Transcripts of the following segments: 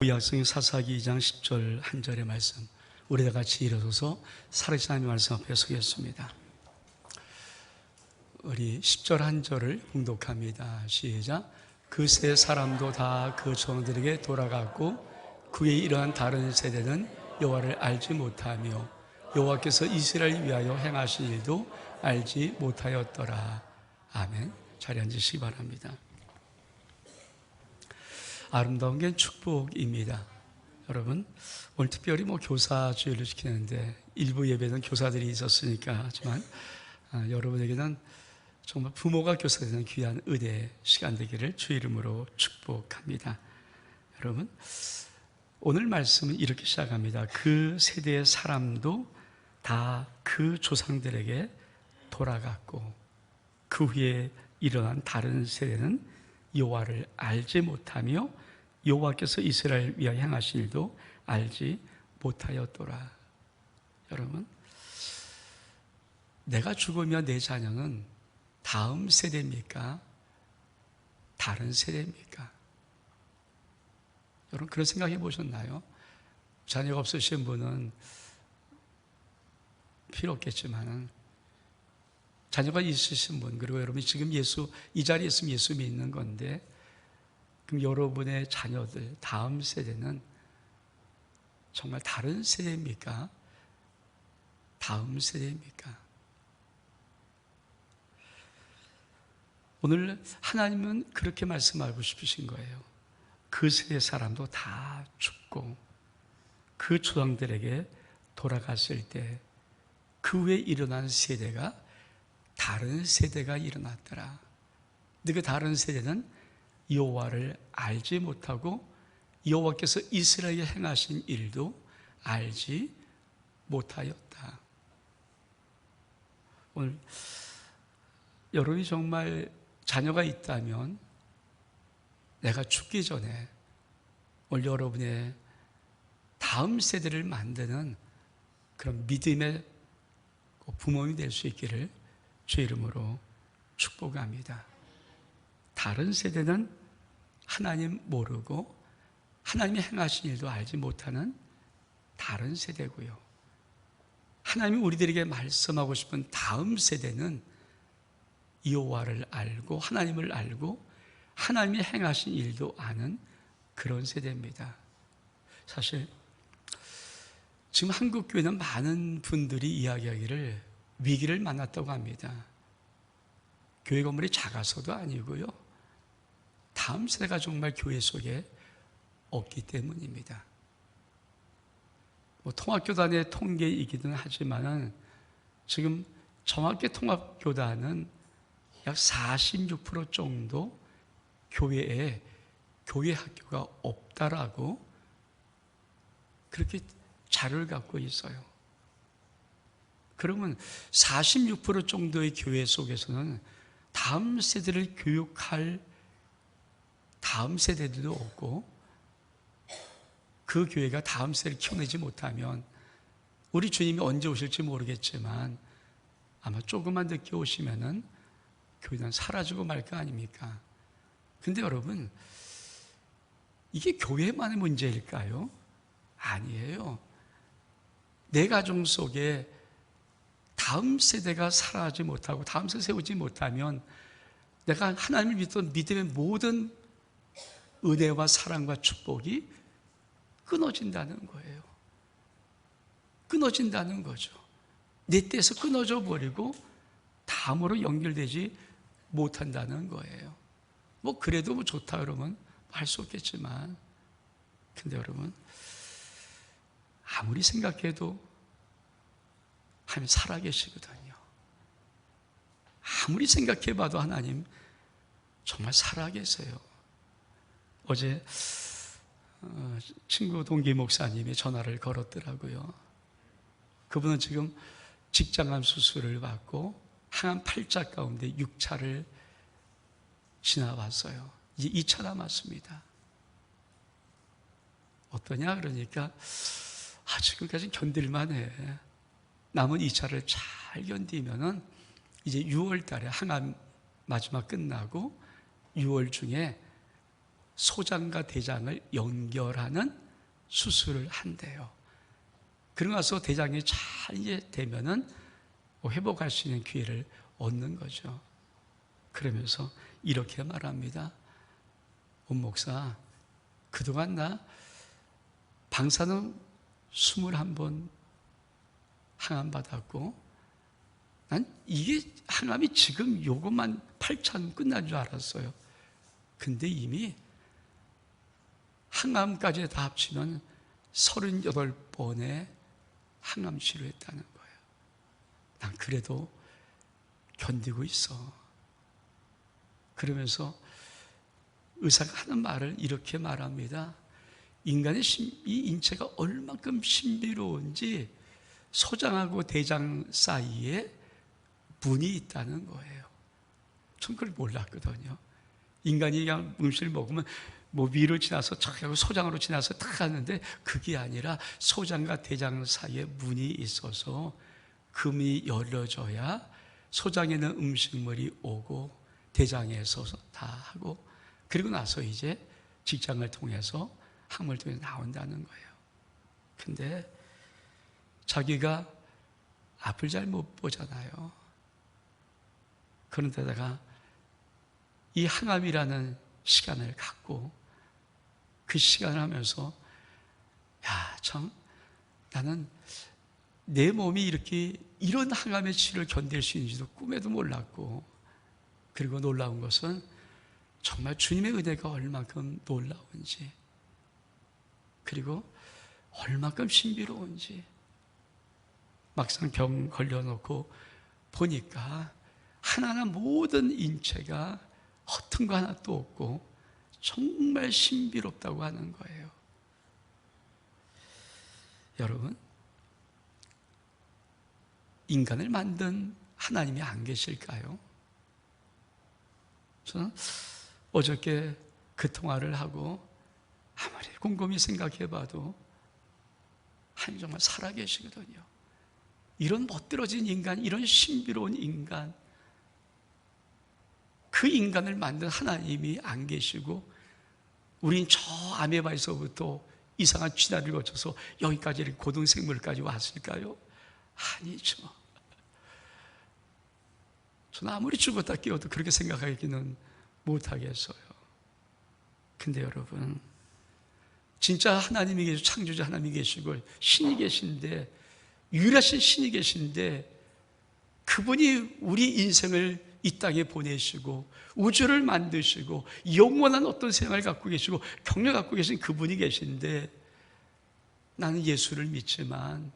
구약성경 사사기 2장 10절 한 절의 말씀, 우리 다 같이 일어서서 살아계신 하나님의 말씀 앞에 서겠습니다. 우리 10절 한 절을 봉독합니다. 시작. 그 세 사람도 다 그 조상들에게 돌아갔고 그의 이러한 다른 세대는 여호와를 알지 못하며 여호와께서 이스라엘을 위하여 행하신 일도 알지 못하였더라. 아멘. 자리에 앉으시기 바랍니다. 아름다운 게 축복입니다. 여러분, 오늘 특별히 교사주일을 지키는데 일부 예배는 교사들이 있었으니까 하지만 여러분에게는 정말 부모가 교사가 되는 귀한 은혜의 시간 되기를 주의 이름으로 축복합니다. 여러분, 오늘 말씀은 이렇게 시작합니다. 그 세대의 사람도 다 그 조상들에게 돌아갔고 그 후에 일어난 다른 세대는 여호와를 알지 못하며 여호와께서 이스라엘을 위하여 행하신 일도 알지 못하였더라. 여러분, 내가 죽으면 내 자녀는 다음 세대입니까? 다른 세대입니까? 여러분, 그런 생각해 보셨나요? 자녀가 없으신 분은 필요 없겠지만 자녀가 있으신 분, 그리고 여러분이 지금 이 자리에 있으면 예수 믿는 건데, 그럼 여러분의 자녀들, 다음 세대는 정말 다른 세대입니까? 다음 세대입니까? 오늘 하나님은 그렇게 말씀하고 싶으신 거예요. 그 세대 사람도 다 죽고 그 조상들에게 돌아갔을 때 그 후에 일어난 세대가 다른 세대가 일어났더라. 근데 그 다른 세대는 여호와를 알지 못하고 여호와께서 이스라엘에 행하신 일도 알지 못하였다. 오늘 여러분이 정말 자녀가 있다면 내가 죽기 전에 오늘 여러분의 다음 세대를 만드는 그런 믿음의 부모님이 될 수 있기를 주의 이름으로 축복합니다. 다른 세대는 하나님 모르고 하나님이 행하신 일도 알지 못하는 다른 세대고요. 하나님이 우리들에게 말씀하고 싶은 다음 세대는 여호와를 알고 하나님을 알고 하나님이 행하신 일도 아는 그런 세대입니다. 사실 지금 한국 교회는 많은 분들이 이야기하기를 위기를 만났다고 합니다. 교회 건물이 작아서도 아니고요, 다음 세대가 정말 교회 속에 없기 때문입니다. 통합교단의 통계이기는 하지만 지금 정확히 통합교단은 약 46% 정도 교회에 교회 학교가 없다라고 그렇게 자료를 갖고 있어요. 그러면 46% 정도의 교회 속에서는 다음 세대를 교육할 다음 세대들도 없고 그 교회가 다음 세대를 키워내지 못하면 우리 주님이 언제 오실지 모르겠지만 아마 조금만 늦게 오시면은 교회는 사라지고 말 거 아닙니까? 근데 여러분, 이게 교회만의 문제일까요? 아니에요. 내 가정 속에 다음 세대가 살아나지 못하고 다음 세대 세우지 못하면 내가 하나님을 믿던 믿음의 모든 은혜와 사랑과 축복이 끊어진다는 거예요. 끊어진다는 거죠. 내 때에서 끊어져 버리고 다음으로 연결되지 못한다는 거예요. 그래도 좋다 그러면 할 수 없겠지만, 근데 여러분, 아무리 생각해도 하나님 살아계시거든요. 아무리 생각해봐도 하나님 정말 살아계세요. 어제 친구 동기 목사님이 전화를 걸었더라고요. 그분은 지금 직장암 수술을 받고 항암 8차 가운데 6차를 지나왔어요. 이제 2차 남았습니다. 어떠냐 그러니까 지금까지 견딜만 해. 남은 2차를 잘 견디면은 이제 6월 달에 항암 마지막 끝나고 6월 중에 소장과 대장을 연결하는 수술을 한대요. 그러고 나서 대장이 잘 이제 되면은 회복할 수 있는 기회를 얻는 거죠. 그러면서 이렇게 말합니다. 온 목사, 그동안 나 방사능 21번 항암 받았고, 난 이게 항암이 지금 요것만 8천 끝난 줄 알았어요. 근데 이미 항암까지 다 합치면 38번의 항암 치료했다는 거예요. 난 그래도 견디고 있어. 그러면서 의사가 하는 말을 이렇게 말합니다. 인간의 이 인체가 얼만큼 신비로운지 소장하고 대장 사이에 문이 있다는 거예요. 전 그걸 몰랐거든요. 인간이 그냥 음식을 먹으면 위로 지나서 척 하고 소장으로 지나서 탁 하는데, 그게 아니라 소장과 대장 사이에 문이 있어서 그 문이 열려져야 소장에는 음식물이 오고 대장에서 다 하고, 그리고 나서 이제 직장을 통해서 항문을 통해서 나온다는 거예요. 근데 자기가 앞을 잘 못 보잖아요. 그런데다가 이 항암이라는 시간을 갖고 그 시간을 하면서, 야, 참 나는 내 몸이 이렇게 이런 항암의 치료를 견딜 수 있는지도 꿈에도 몰랐고, 그리고 놀라운 것은 정말 주님의 은혜가 얼만큼 놀라운지, 그리고 얼만큼 신비로운지, 막상 병 걸려놓고 보니까 하나하나 모든 인체가 허튼 거 하나도 없고 정말 신비롭다고 하는 거예요. 여러분, 인간을 만든 하나님이 안 계실까요? 저는 어저께 그 통화를 하고 아무리 곰곰이 생각해봐도 하나님 정말 살아계시거든요. 이런 멋들어진 인간, 이런 신비로운 인간, 그 인간을 만든 하나님이 안 계시고 우린 저 아메바에서부터 이상한 진화를 거쳐서 여기까지 이렇게 고등생물까지 왔을까요? 아니죠. 저는 아무리 죽었다 깨어도 그렇게 생각하기는 못하겠어요. 근데 여러분, 진짜 하나님이 계시고 창조자 하나님이 계시고 신이 계신데, 유일하신 신이 계신데, 그분이 우리 인생을 이 땅에 보내시고 우주를 만드시고 영원한 어떤 생활을 갖고 계시고 경력 갖고 계신 그분이 계신데, 나는 예수를 믿지만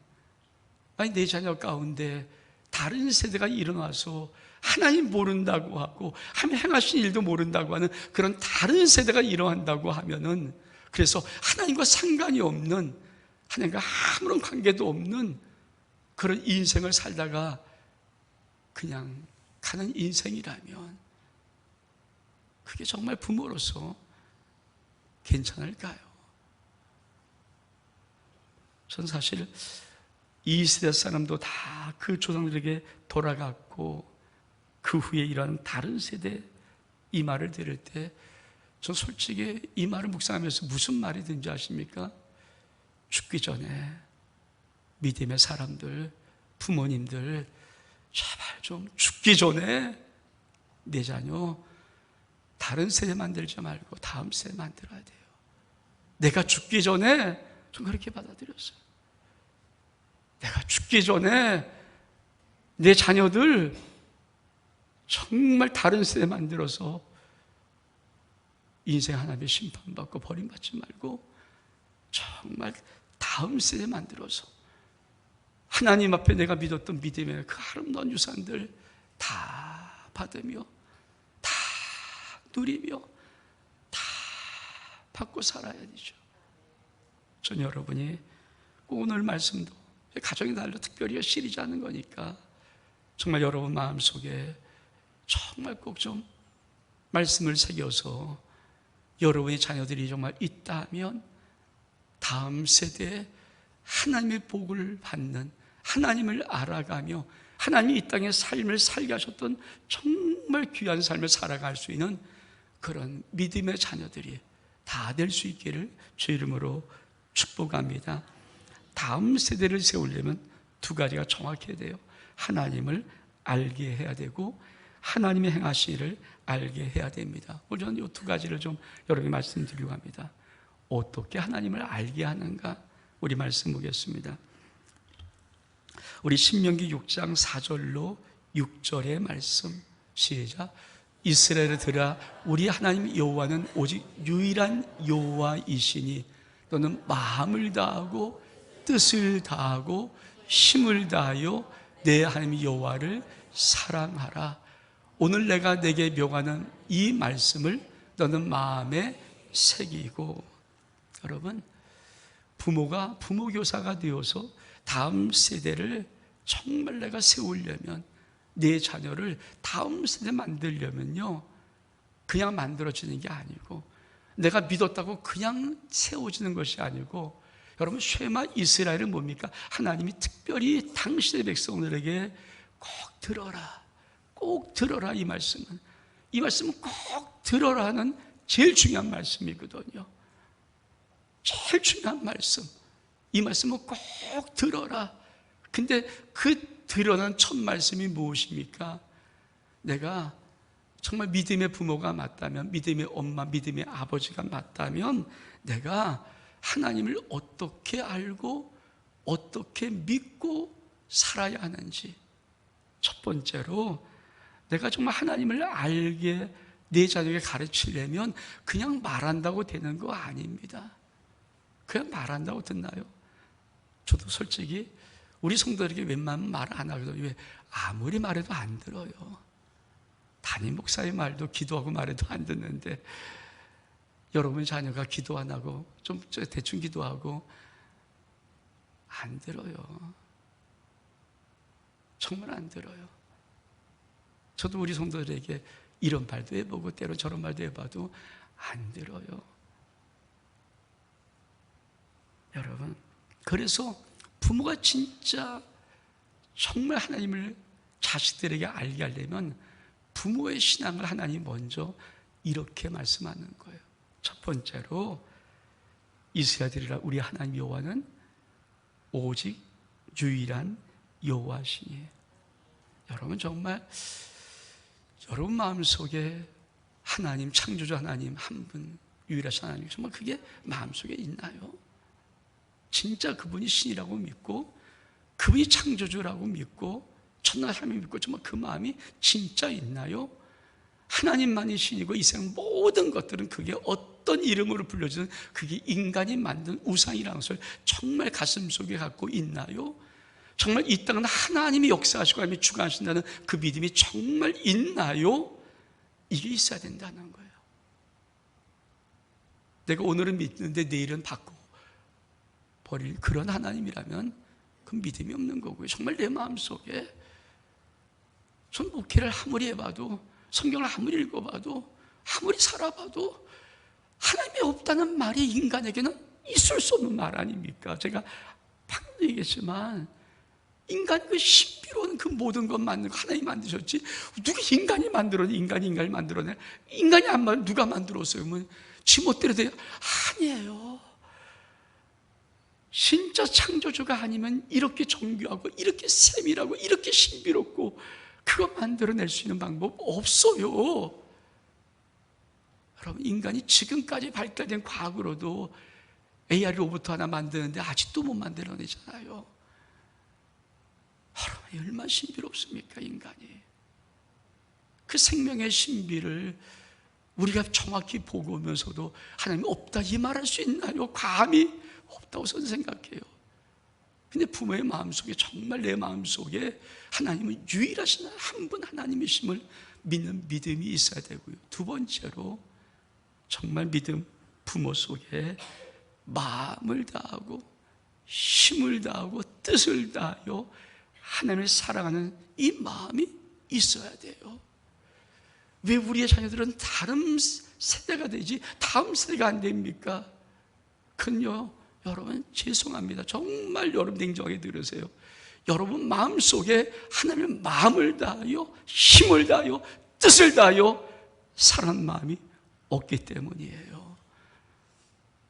내 자녀 가운데 다른 세대가 일어나서 하나님 모른다고 하고 하나님 행하신 일도 모른다고 하는 그런 다른 세대가 일어난다고 하면은, 그래서 하나님과 상관이 없는, 하나님과 아무런 관계도 없는 그런 인생을 살다가 그냥 가는 인생이라면 그게 정말 부모로서 괜찮을까요? 전 사실 이 세대 사람도 다 그 조상들에게 돌아갔고 그 후에 일어나는 다른 세대 이 말을 들을 때 전 솔직히 이 말을 묵상하면서 무슨 말이 든지 아십니까? 죽기 전에 믿음의 사람들, 부모님들, 제발 좀 죽기 전에 내 자녀 다른 세대 만들지 말고 다음 세대 만들어야 돼요. 내가 죽기 전에 좀 그렇게 받아들였어요. 내가 죽기 전에 내 자녀들 정말 다른 세대 만들어서 인생 하나님의 심판받고 버림받지 말고 정말 다음 세대 만들어서 하나님 앞에 내가 믿었던 믿음의 그 아름다운 유산들 다 받으며 다 누리며 다 받고 살아야 되죠. 전 여러분이 오늘 말씀도 가정의 날로 특별히 시리지 않는 거니까 정말 여러분 마음속에 정말 꼭 좀 말씀을 새겨서 여러분의 자녀들이 정말 있다면 다음 세대에 하나님의 복을 받는, 하나님을 알아가며 하나님이 이 땅에 삶을 살게 하셨던 정말 귀한 삶을 살아갈 수 있는 그런 믿음의 자녀들이 다 될 수 있기를 주 이름으로 축복합니다. 다음 세대를 세우려면 두 가지가 정확해야 돼요. 하나님을 알게 해야 되고 하나님의 행하신 일을 알게 해야 됩니다. 오늘 저는 이 두 가지를 좀 여러분께 말씀드리려고 합니다. 어떻게 하나님을 알게 하는가? 우리 말씀 보겠습니다. 우리 신명기 6장 4절로 6절의 말씀 시작. 이스라엘을 들으라. 우리 하나님 여호와는 오직 유일한 여호와이시니 너는 마음을 다하고 뜻을 다하고 힘을 다하여 내 하나님 여호와를 사랑하라. 오늘 내가 내게 명하는 이 말씀을 너는 마음에 새기고. 여러분, 부모가 부모교사가 되어서 다음 세대를 정말 내가 세우려면, 내 자녀를 다음 세대 만들려면요, 그냥 만들어지는 게 아니고, 내가 믿었다고 그냥 세워지는 것이 아니고, 여러분, 쉐마 이스라엘은 뭡니까? 하나님이 특별히 당신의 백성들에게 꼭 들어라, 꼭 들어라. 이 말씀은 꼭 들어라 하는 제일 중요한 말씀이거든요. 제일 중요한 말씀. 이 말씀은 꼭 들어라. 근데 그 들어는 첫 말씀이 무엇입니까? 내가 정말 믿음의 부모가 맞다면, 믿음의 엄마, 믿음의 아버지가 맞다면 내가 하나님을 어떻게 알고 어떻게 믿고 살아야 하는지, 첫 번째로 내가 정말 하나님을 알게 내 자녀에게 가르치려면 그냥 말한다고 되는 거 아닙니다. 그냥 말한다고 듣나요? 저도 솔직히 우리 성도들에게 웬만하면 말 안 하거든요. 왜? 아무리 말해도 안 들어요. 담임 목사의 말도 기도하고 말해도 안 듣는데, 여러분 자녀가 기도 안 하고 좀 대충 기도하고 안 들어요. 정말 안 들어요. 저도 우리 성도들에게 이런 말도 해보고 때로 저런 말도 해봐도 안 들어요. 여러분, 그래서 부모가 진짜 정말 하나님을 자식들에게 알게 하려면 부모의 신앙을 하나님 먼저 이렇게 말씀하는 거예요. 첫 번째로, 이스라엘이라 우리 하나님 여호와는 오직 유일한 여호와시니. 여러분, 정말 여러분 마음속에 하나님, 창조주 하나님 한 분, 유일하신 하나님, 정말 그게 마음속에 있나요? 진짜 그분이 신이라고 믿고 그분이 창조주라고 믿고 천나 하나님 믿고 정말 그 마음이 진짜 있나요? 하나님만이 신이고 이 세상 모든 것들은 그게 어떤 이름으로 불려지는 그게 인간이 만든 우상이라는 것을 정말 가슴속에 갖고 있나요? 정말 이 땅은 하나님이 역사하시고 하나님이 주관하신다는 그 믿음이 정말 있나요? 이게 있어야 된다는 거예요. 내가 오늘은 믿는데 내일은 바꾸고 버릴 그런 하나님이라면 그건 믿음이 없는 거고요. 정말 내 마음속에, 전 목회를 아무리 해봐도, 성경을 아무리 읽어봐도, 아무리 살아봐도 하나님이 없다는 말이 인간에게는 있을 수 없는 말 아닙니까? 제가 방금 얘기했지만 인간 그 신비로운 그 모든 것 만든 거 하나님이 만드셨지, 누가 인간이 만들었네? 인간을 만들어내? 인간이 안 만들어 누가 만들었어요? 뭐 지멋대로 돼? 아니에요. 진짜 창조주가 아니면 이렇게 정교하고 이렇게 세밀하고 이렇게 신비롭고 그거 만들어낼 수 있는 방법 없어요. 여러분, 인간이 지금까지 발달된 과학으로도 AI 로봇 하나 만드는데 아직도 못 만들어내잖아요. 여러분, 얼마나 신비롭습니까, 인간이. 그 생명의 신비를 우리가 정확히 보고 오면서도 하나님이 없다 이 말할 수 있나요? 감히 없다고 저는 생각해요. 근데 부모의 마음속에, 정말 내 마음속에 하나님은 유일하신 한 분 하나님이심을 믿는 믿음이 있어야 되고요. 두 번째로, 정말 믿음, 부모 속에 마음을 다하고 힘을 다하고 뜻을 다하여 하나님을 사랑하는 이 마음이 있어야 돼요. 왜 우리의 자녀들은 다른 세대가 되지 다음 세대가 안 됩니까? 그건요, 여러분 죄송합니다. 정말 여러분 냉정하게 들으세요. 여러분 마음속에 하나님의 마음을 다하여 힘을 다하여 뜻을 다하여 사랑하는 마음이 없기 때문이에요.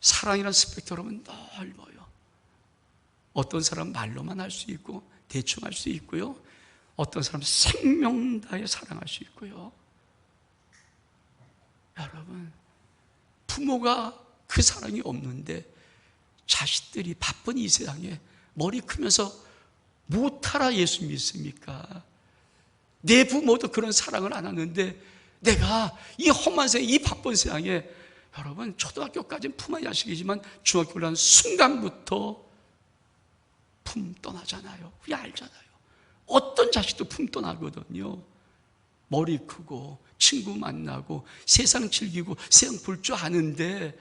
사랑이라는 스펙트럼은 넓어요. 어떤 사람은 말로만 할 수 있고 대충 할 수 있고요, 어떤 사람은 생명 다해 사랑할 수 있고요. 여러분, 부모가 그 사랑이 없는데 자식들이 바쁜 이 세상에 머리 크면서 못하라 예수 믿습니까? 내 부모도 그런 사랑을 안 하는데 내가 이 험한 세상, 이 바쁜 세상에, 여러분, 초등학교까지는 품의 자식이지만 중학교 올라가는 순간부터 품 떠나잖아요. 우리 알잖아요. 어떤 자식도 품 떠나거든요. 머리 크고 친구 만나고 세상 즐기고 세상 볼 줄 아는데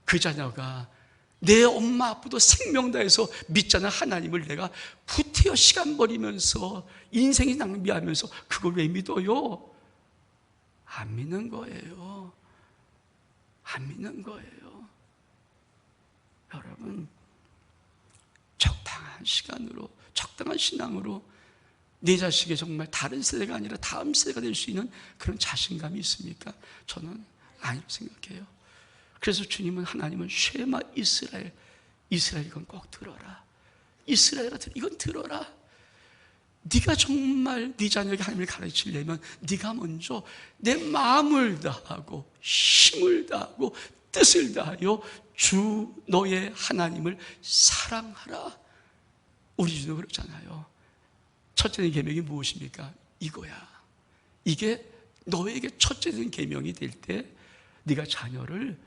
그 자녀가 내 엄마 아빠도 생명 다해서 믿자는 하나님을 내가 부태여 시간 버리면서 인생이 낭비하면서 그걸 왜 믿어요? 안 믿는 거예요. 안 믿는 거예요. 여러분, 적당한 시간으로, 적당한 신앙으로 내 자식이 정말 다른 세대가 아니라 다음 세대가 될 수 있는 그런 자신감이 있습니까? 저는 아니라고 생각해요. 그래서 주님은, 하나님은 쉐마 이스라엘, 이스라엘 이건 꼭 들어라. 이스라엘아, 이건 들어라. 네가 정말 네 자녀에게 하나님을 가르치려면 네가 먼저 내 마음을 다하고 힘을 다하고 뜻을 다하여 주 너의 하나님을 사랑하라. 우리 주도 그러잖아요. 첫째 계명이 무엇입니까? 이거야. 이게 너에게 첫째 된 계명이 될 때 네가 자녀를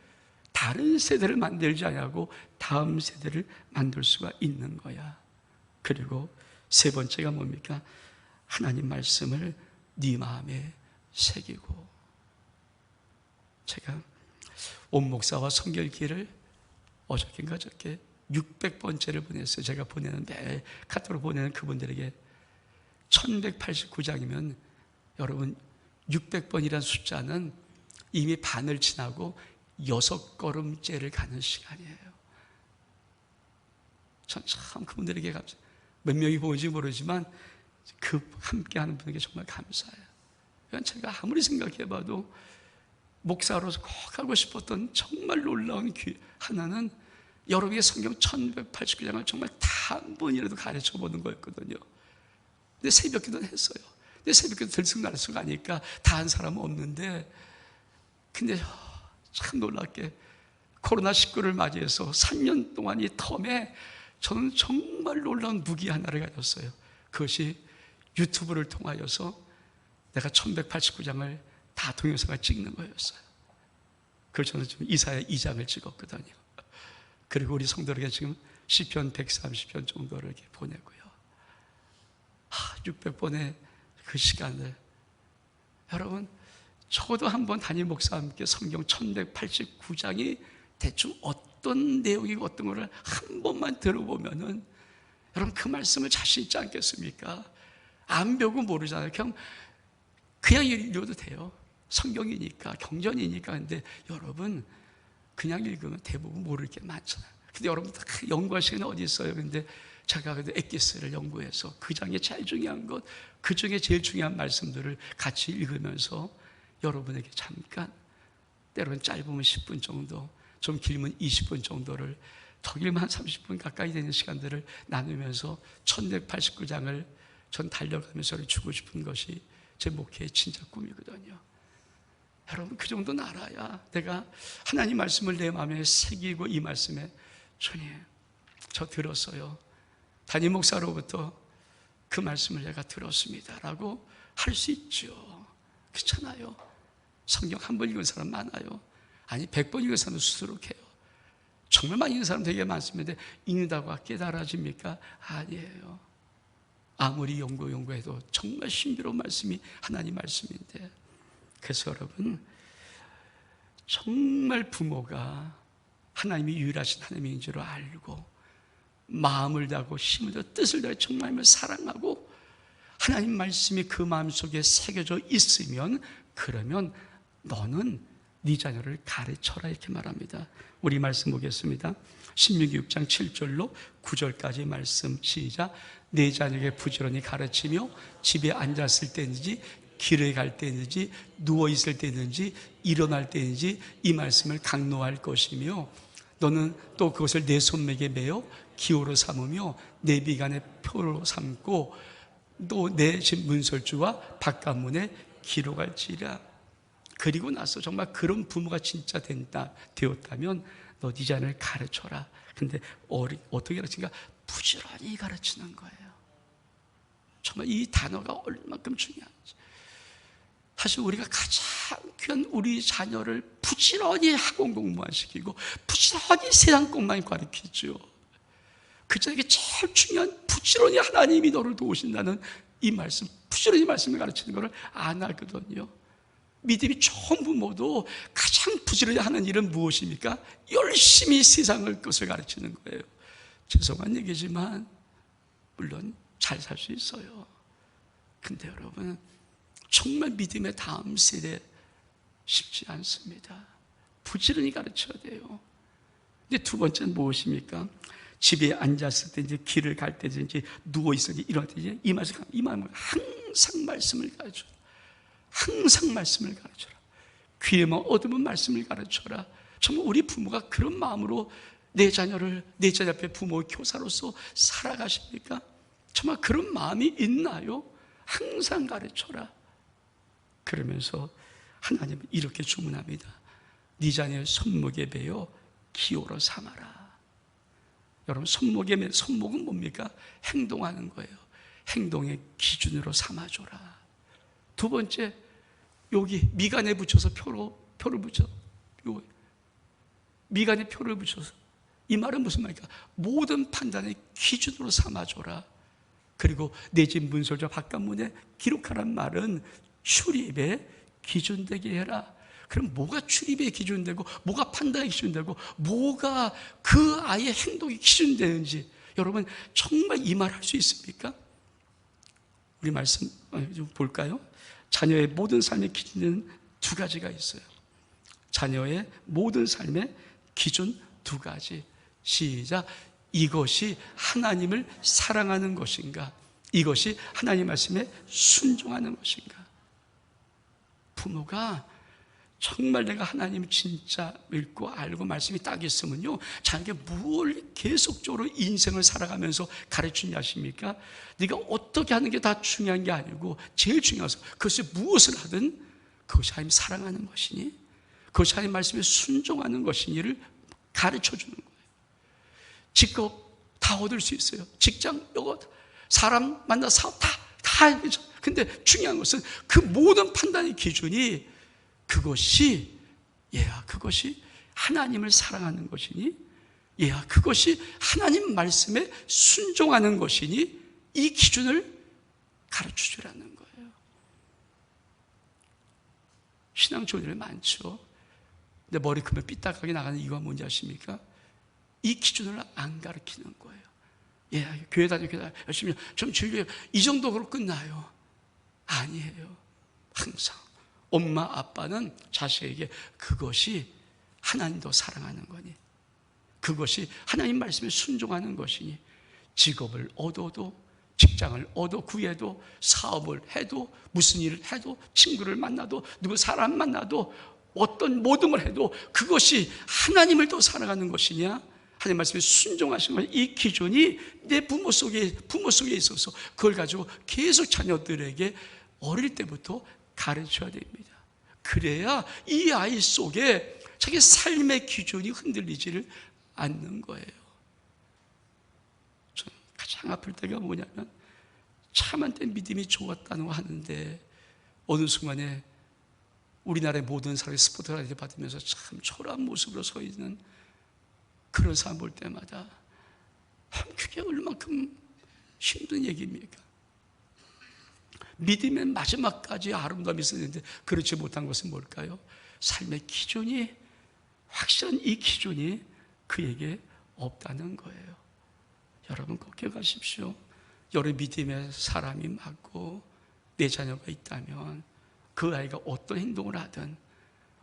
다른 세대를 만들지 않고 다음 세대를 만들 수가 있는 거야. 그리고 세 번째가 뭡니까? 하나님 말씀을 네 마음에 새기고. 제가 온 목사와 성결기를 어저께인가 저께 600번째를 보냈어요. 제가 보내는, 매일 카톡으로 보내는 그분들에게 1189장이면 여러분 600번이라는 숫자는 이미 반을 지나고 6걸음째를 가는 시간이에요. 전 참 그분들에게 몇 명이 보는지 모르지만 그 함께하는 분에게 정말 감사해요. 그러니까 제가 아무리 생각해봐도 목사로서 꼭 하고 싶었던 정말 놀라운 기회 하나는 여러분에게 성경 1189장을 정말 다 한 번이라도 가르쳐 보는 거였거든요. 근데 새벽기도는 했어요. 근데 새벽기도 들쑥날쑥 하니까 다 한 사람은 없는데, 근데 참 놀랍게 코로나19를 맞이해서 3년 동안 이 텀에 저는 정말 놀라운 무기 하나를 가졌어요. 그것이 유튜브를 통하여서 내가 1189장을 다 동영상을 찍는 거였어요. 그걸 저는 지금 이사야 2장을 찍었거든요. 그리고 우리 성도에게 지금 시편 130편 정도를 이렇게 보내고요. 600번의 그 시간을, 여러분, 저도 한번 담임 목사와 함께 성경 1189장이 대충 어떤 내용이고 어떤 거를 한 번만 들어보면은 여러분 그 말씀을 자신 있지 않겠습니까? 안 배우고 모르잖아요. 그냥 읽어도 돼요. 성경이니까, 경전이니까. 근데 여러분 그냥 읽으면 대부분 모를 게 많잖아요. 근데 여러분 다 연구할 시간이 어디 있어요? 근데 제가 그래도 엑기스를 연구해서 그 장에 제일 중요한 것, 그 중에 제일 중요한 말씀들을 같이 읽으면서 여러분에게 잠깐, 때로는 짧으면 10분 정도, 좀 길면 20분 정도를, 더 길면 한 30분 가까이 되는 시간들을 나누면서 1189장을 전 달려가면서 주고 싶은 것이 제 목회의 진짜 꿈이거든요. 여러분 그 정도는 알아야 내가 하나님 말씀을 내 마음에 새기고, 이 말씀에 주님 저 들었어요, 담임 목사로부터 그 말씀을 내가 들었습니다 라고 할 수 있죠. 그렇잖아요. 성경 한 번 읽은 사람 많아요. 아니 100번 읽은 사람은 수두룩해요. 정말 많이 읽는 사람 되게 많습니다. 읽는다고 깨달아집니까? 아니에요. 아무리 연구해도 정말 신비로운 말씀이 하나님 말씀인데, 그래서 여러분 정말 부모가 하나님이 유일하신 하나님인 줄 알고 마음을 다하고 힘을 다하고 뜻을 다해 정말 하나님을 사랑하고 하나님 말씀이 그 마음속에 새겨져 있으면, 그러면 너는 네 자녀를 가르쳐라 이렇게 말합니다. 우리 말씀 보겠습니다. 신명기 6장 7절로 9절까지 말씀 시작. 내 자녀에게 부지런히 가르치며 집에 앉았을 때든지 길에 갈 때든지 누워있을 때든지 일어날 때든지 이 말씀을 강론할 것이며 너는 또 그것을 내 손목에 매어 기호로 삼으며 내 미간의 표로 삼고 또 내 집 문설주와 바깥문에 기록할지라. 그리고 나서 정말 그런 부모가 진짜 되었다면 너 네 자녀를 가르쳐라. 근데 어떻게 가르치는가? 부지런히 가르치는 거예요. 정말 이 단어가 얼마큼 중요한지. 사실 우리가 가장 귀한 우리 자녀를 부지런히 학원 공부만 시키고 부지런히 세상 것만 가르치죠. 그 자에게 제일 중요한 부지런히 하나님이 너를 도우신다는 이 말씀, 부지런히 말씀을 가르치는 것을 안 하거든요. 믿음이 좋은 부모도 가장 부지런히 하는 일은 무엇입니까? 열심히 세상의 것을 가르치는 거예요. 죄송한 얘기지만 물론 잘 살 수 있어요. 근데 여러분, 정말 믿음의 다음 세대 쉽지 않습니다. 부지런히 가르쳐야 돼요. 근데 두 번째는 무엇입니까? 집에 앉았을 때, 이제 길을 갈 때든지 누워있을 때, 일어날 때, 이 말씀을 항상 말씀을 가르쳐라. 항상 말씀을 가르쳐라. 귀에만 얻으면 말씀을 가르쳐라. 정말 우리 부모가 그런 마음으로 내 자녀를, 내 자녀 앞에 부모 교사로서 살아가십니까? 정말 그런 마음이 있나요? 항상 가르쳐라. 그러면서 하나님은 이렇게 주문합니다. 네 자녀의 손목에 베어 기호로 삼아라. 여러분, 손목은 뭡니까? 행동하는 거예요. 행동의 기준으로 삼아줘라. 두 번째, 여기 미간에 붙여서 표를 붙여. 미간에 표를 붙여서. 이 말은 무슨 말입니까? 모든 판단의 기준으로 삼아줘라. 그리고 내 집 문설주 바깥문에 기록하란 말은 출입의 기준되게 해라. 그럼 뭐가 출입의 기준되고, 뭐가 판단의 기준되고, 뭐가 그 아이의 행동이 기준되는지 여러분 정말 이 말 할 수 있습니까? 우리 말씀 좀 볼까요? 자녀의 모든 삶의 기준은 두 가지가 있어요. 자녀의 모든 삶의 기준 두 가지. 시작. 이것이 하나님을 사랑하는 것인가? 이것이 하나님 말씀에 순종하는 것인가? 부모가 정말 내가 하나님을 진짜 믿고 알고 말씀이 딱 있으면요, 자기에게 뭘 계속적으로 인생을 살아가면서 가르치냐 하십니까? 네가 어떻게 하는 게 다 중요한 게 아니고 제일 중요한 것은 그것이 무엇을 하든 그것이 하나님 사랑하는 것이니, 그것이 하나님 말씀에 순종하는 것이니를 가르쳐주는 거예요. 직업 다 얻을 수 있어요. 직장, 요거, 사람 만나 사업 다 알죠. 근데 중요한 것은 그 모든 판단의 기준이 그것이 하나님을 사랑하는 것이니, 그것이 하나님 말씀에 순종하는 것이니, 이 기준을 가르쳐주라는 거예요. 신앙 좋은 일 많죠. 근데 머리 크면 삐딱하게 나가는 이유가 뭔지 아십니까? 이 기준을 안 가르치는 거예요. 교회 다니고 열심히 좀 즐겨요. 이 정도로 끝나요? 아니에요. 항상 엄마 아빠는 자식에게 그것이 하나님도 사랑하는 거니, 그것이 하나님 말씀에 순종하는 것이니, 직업을 얻어도, 직장을 구해도, 사업을 해도, 무슨 일을 해도, 친구를 만나도, 누구 사람 만나도, 어떤 모든 걸 해도 그것이 하나님을 더 사랑하는 것이냐, 하나님 말씀에 순종하시는 것, 이 기준이 내 부모 속에 있어서 그걸 가지고 계속 자녀들에게 어릴 때부터 가르쳐야 됩니다. 그래야 이 아이 속에 자기 삶의 기준이 흔들리지를 않는 거예요. 저는 가장 아플 때가 뭐냐면, 참 한때 믿음이 좋았다는 거 하는데 어느 순간에 우리나라의 모든 사람이 스포트라이트 받으면서 참 초라한 모습으로 서 있는 그런 사람 볼 때마다 그게 얼마큼 힘든 얘기입니까? 믿음의 마지막까지 아름다움이 있었는데 그렇지 못한 것은 뭘까요? 삶의 기준이, 확실한 이 기준이 그에게 없다는 거예요. 여러분 꼭 기억하십시오. 여러분 믿음의 사람이 맞고 내 자녀가 있다면 그 아이가 어떤 행동을 하든,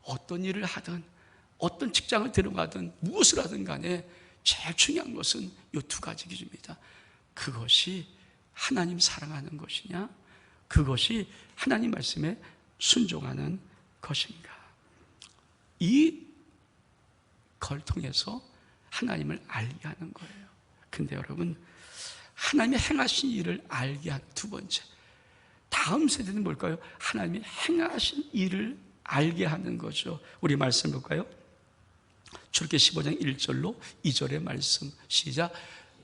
어떤 일을 하든, 어떤 직장을 들어가든, 무엇을 하든 간에 제일 중요한 것은 이 두 가지 기준입니다. 그것이 하나님 사랑하는 것이냐, 그것이 하나님 말씀에 순종하는 것인가. 이 걸 통해서 하나님을 알게 하는 거예요. 근데 여러분, 하나님이 행하신 일을 알게 한 두 번째, 다음 세대는 뭘까요? 하나님이 행하신 일을 알게 하는 거죠. 우리 말씀 볼까요? 출애굽기 15장 1절로 2절의 말씀 시작.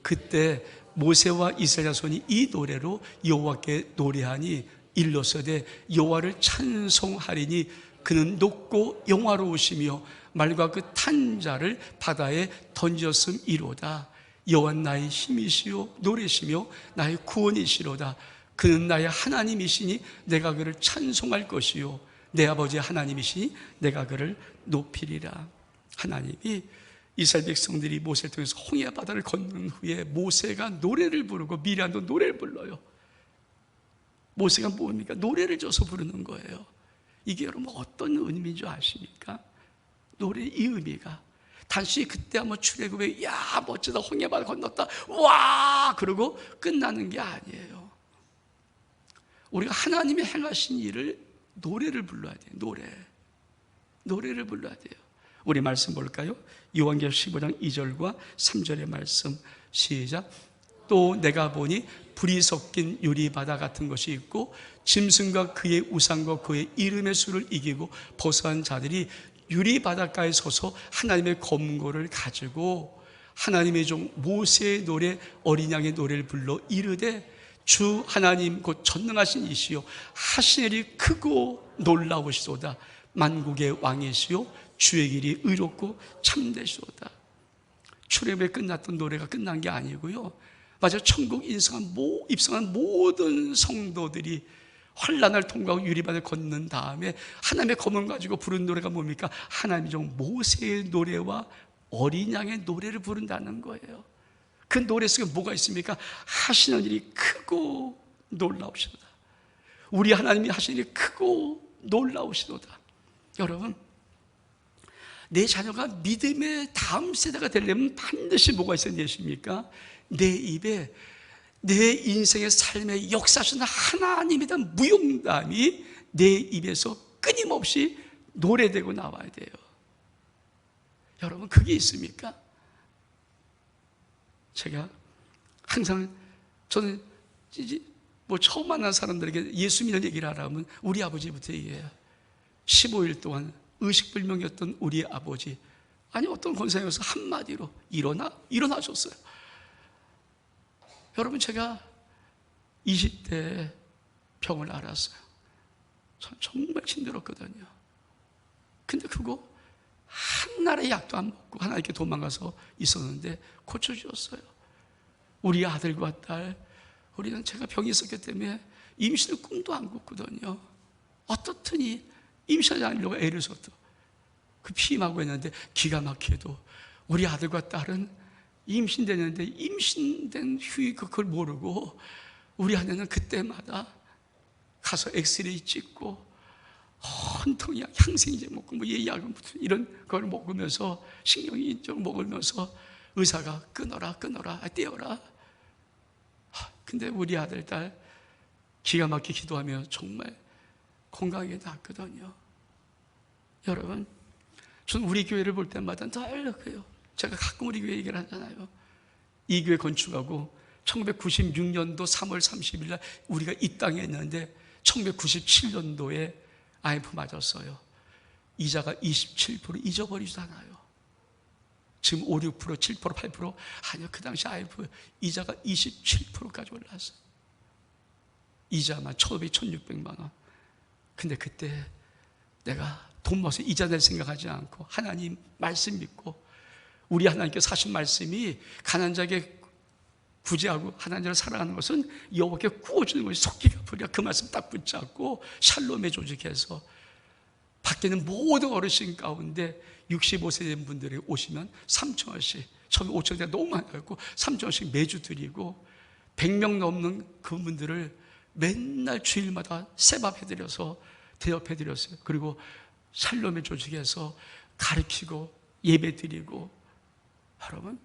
그때 모세와 이스라엘 자손이 이 노래로 여호와께 노래하니 일러서되 여호와를 찬송하리니 그는 높고 영화로우시며 말과 그 탄 자를 바다에 던졌음이로다. 여호와는 나의 힘이시요 노래시며 나의 구원이시로다. 그는 나의 하나님이시니 내가 그를 찬송할 것이요 내 아버지 하나님이시니 내가 그를 높이리라. 하나님이 이스라엘 백성들이 모세를 통해서 홍해 바다를 건넌 후에 모세가 노래를 부르고 미리암도 노래를 불러요. 모세가 뭡니까? 노래를 져서 부르는 거예요. 이게 여러분 어떤 의미인 줄 아십니까? 노래의 이 의미가 단순히 그때 한번 출애굽에 야 멋지다 홍해 바다 건넜다 와 그러고 끝나는 게 아니에요. 우리가 하나님이 행하신 일을 노래를 불러야 돼요. 노래를 불러야 돼요. 우리 말씀 볼까요? 요한계시록 15장 2절과 3절의 말씀 시작. 또 내가 보니 불이 섞인 유리바다 같은 것이 있고 짐승과 그의 우상과 그의 이름의 수를 이기고 보수한 자들이 유리바닷가에 서서 하나님의 검고를 가지고 하나님의 종 모세의 노래 어린 양의 노래를 불러 이르되 주 하나님 곧 전능하신 이시요 하신 일이 크고 놀라우시도다. 만국의 왕이시요 주의 길이 의롭고 참되시도다. 출애굽에 끝났던 노래가 끝난 게 아니고요, 맞아 천국 입성한 모든 성도들이 환난을 통과하고 유리바다를 걷는 다음에 하나님의 검을 가지고 부른 노래가 뭡니까? 하나님의 종 모세의 노래와 어린 양의 노래를 부른다는 거예요. 그 노래 속에 뭐가 있습니까? 하시는 일이 크고 놀라우시도다. 우리 하나님이 하시는 일이 크고 놀라우시도다. 여러분, 내 자녀가 믿음의 다음 세대가 되려면 반드시 뭐가 있어야 되십니까? 내 입에 내 인생의 삶의 역사하시는 하나님에 대한 무용담이 내 입에서 끊임없이 노래되고 나와야 돼요. 여러분, 그게 있습니까? 제가 항상 저는 처음 만난 사람들에게 예수 믿는 얘기를 하라면 우리 아버지부터 얘기해요. 15일 동안 의식불명이었던 우리 아버지, 아니 어떤 권사님께서 한마디로 일어나셨어요. 여러분, 제가 20대에 병을 앓았어요. 전 정말 힘들었거든요. 근데 그거 한날의 약도 안 먹고 하나님께 도망가서 있었는데 고쳐주셨어요. 우리 아들과 딸, 우리는 제가 병이 있었기 때문에 임신을 꿈도 안 꿨거든요. 어떻더니 임신하지 않으려고 애를 썼도 그 피임하고 했는데 기가 막히게도 우리 아들과 딸은 임신되는데 임신된 후에 그걸 모르고 우리 아내는 그때마다 가서 엑스레이 찍고 헌통이 항생제 먹고 예약을 이런 걸 먹으면서 신경이인적 먹으면서 의사가 끊어라 떼어라. 근데 우리 아들 딸 기가 막히게 기도하며 정말 건강하게 낫거든요. 여러분, 저는 우리 교회를 볼 때마다 늘 그래요. 제가 가끔 우리 교회 얘기를 하잖아요. 이 교회 건축하고 1996년도 3월 30일 날 우리가 이 땅에 있는데 1997년도에 IMF 맞았어요. 이자가 27% 잊어버리잖아요. 지금 5, 6%, 7%, 8% 아니요, 그 당시 IMF 이자가 27%까지 올랐어요. 이자만 1,500, 1,600만 원. 근데 그때 내가 돈 모아서 이자 낼 생각하지 않고 하나님 말씀 믿고 우리 하나님께서 하신 말씀이 가난한 자에게 구제하고 가난한 자를 사랑하는 것은 여호와께 구워주는 것이 속기가 부리야. 그 말씀 딱 붙잡고 샬롬의 조직해서 밖에 있는 모든 어르신 가운데 65세 된 분들이 오시면 3,000원씩, 처음에 5,000원이 너무 많이 갖고 3,000원씩 매주 드리고 100명 넘는 그분들을 맨날 주일마다 세밥 해드려서 대접해드렸어요. 그리고 샬롬의 조직에서 가르치고 예배 드리고. 여러분,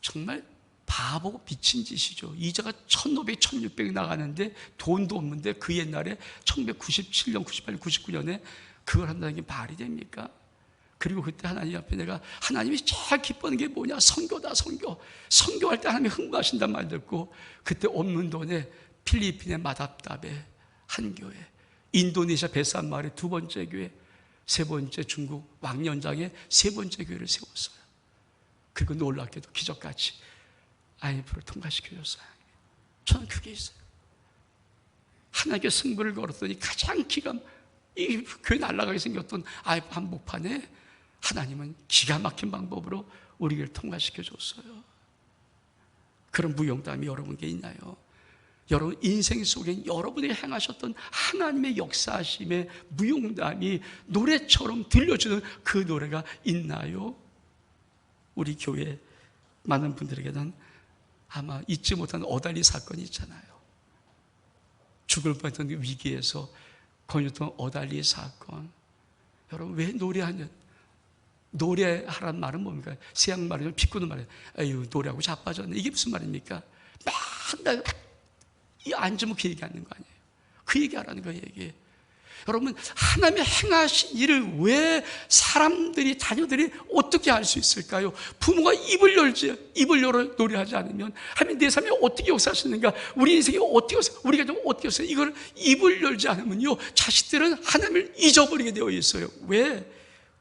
정말 바보 미친 짓이죠. 이자가 1,500, 1,600 나가는데 돈도 없는데 그 옛날에 1997년, 98년, 99년에 그걸 한다는 게 말이 됩니까? 그리고 그때 하나님 앞에 내가 하나님이 제일 기뻐하는 게 뭐냐? 선교다, 선교. 선교할 때 하나님이 흥분하신단 말 듣고 그때 없는 돈에 필리핀의 마답답에 한 교회, 인도네시아 베산 마을의 두 번째 교회, 세 번째 중국 왕년장에 세 번째 교회를 세웠어요. 그리고 놀랍게도 기적같이 IMF를 통과시켜줬어요. 저는 그게 있어요. 하나님께 승부를 걸었더니 가장 이 교회 날아가게 생겼던 IMF 한복판에 하나님은 기가 막힌 방법으로 우리 교회를 통과시켜줬어요. 그런 무용담이 여러분께 있나요? 여러분 인생 속에 여러분이 행하셨던 하나님의 역사하심의 무용담이 노래처럼 들려주는 그 노래가 있나요? 우리 교회 많은 분들에게는 아마 잊지 못하는 어달리 사건이 있잖아요. 죽을 뻔했던 그 위기에서 건졌던 어달리 사건. 여러분 왜 노래하라는 말은 뭡니까? 서양 말이면 비꼬는 말이에요. 에휴 노래하고 자빠졌네. 이게 무슨 말입니까? 맨날 앉으면 그 얘기하는 거 아니에요. 그 얘기하라는 거예요. 얘기. 여러분 하나님의 행하신 일을 왜 사람들이 자녀들이 어떻게 알 수 있을까요? 부모가 입을 열어 노래하지 않으면 하나님 내 삶에 어떻게 역사하시는가, 우리 인생이 어떻게 우리가 좀 어떻게 역사, 이걸 입을 열지 않으면요 자식들은 하나님을 잊어버리게 되어 있어요. 왜?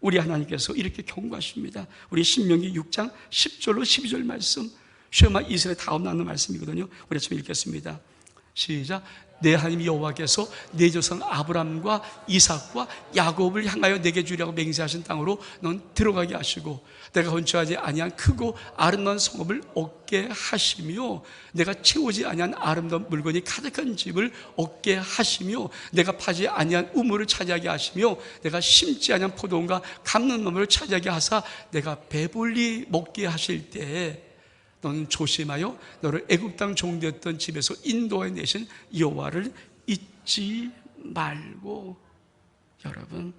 우리 하나님께서 이렇게 경고하십니다. 우리 신명기 6장 10절로 12절 말씀, 쉐마 이스라엘 다음 나누는 말씀이거든요. 우리 좀 읽겠습니다. 시작. 내 하나님 여호와께서 내 조상 아브람과 이삭과 야곱을 향하여 내게 주리라고 맹세하신 땅으로 넌 들어가게 하시고 내가 건축하지 아니한 크고 아름다운 성읍을 얻게 하시며 내가 채우지 아니한 아름다운 물건이 가득한 집을 얻게 하시며 내가 파지 아니한 우물을 차지하게 하시며 내가 심지 아니한 포도원과 감람나무를 차지하게 하사 내가 배불리 먹게 하실 때에 너는 조심하여 너를 애굽 땅 종되었던 집에서 인도해 내신 여호와를 잊지 말고. 여러분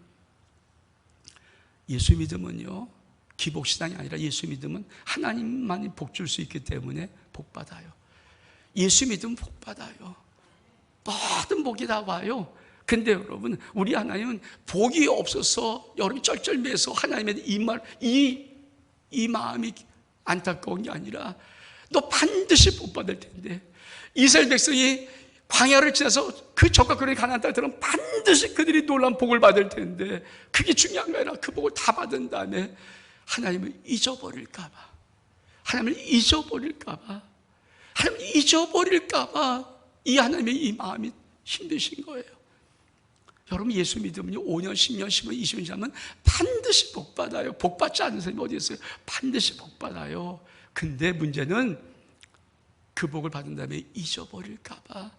예수 믿음은요 기복신앙이 아니라 예수 믿음은 하나님만이 복 줄 수 있기 때문에 복 받아요. 예수 믿으면 복 받아요. 모든 복이 다 와요. 근데 여러분 우리 하나님은 복이 없어서 여러분 쩔쩔매서 하나님의 이 마음이 안타까운 게 아니라 너 반드시 복 받을 텐데, 이스라엘 백성이 광야를 지나서 그 적과 그들이 가나안 땅에 들어가면 반드시 그들이 놀라운 복을 받을 텐데 그게 중요한 게 아니라 그 복을 다 받은 다음에 하나님을 잊어버릴까 봐, 하나님을 잊어버릴까 봐 이 하나님의 이 마음이 힘드신 거예요. 여러분 예수 믿으면요 5년, 10년, 10년, 20년 지나면 반드시 복 받아요. 복 받지 않는 사람이 어디 있어요? 반드시 복 받아요. 근데 문제는 그 복을 받은 다음에 잊어버릴까 봐,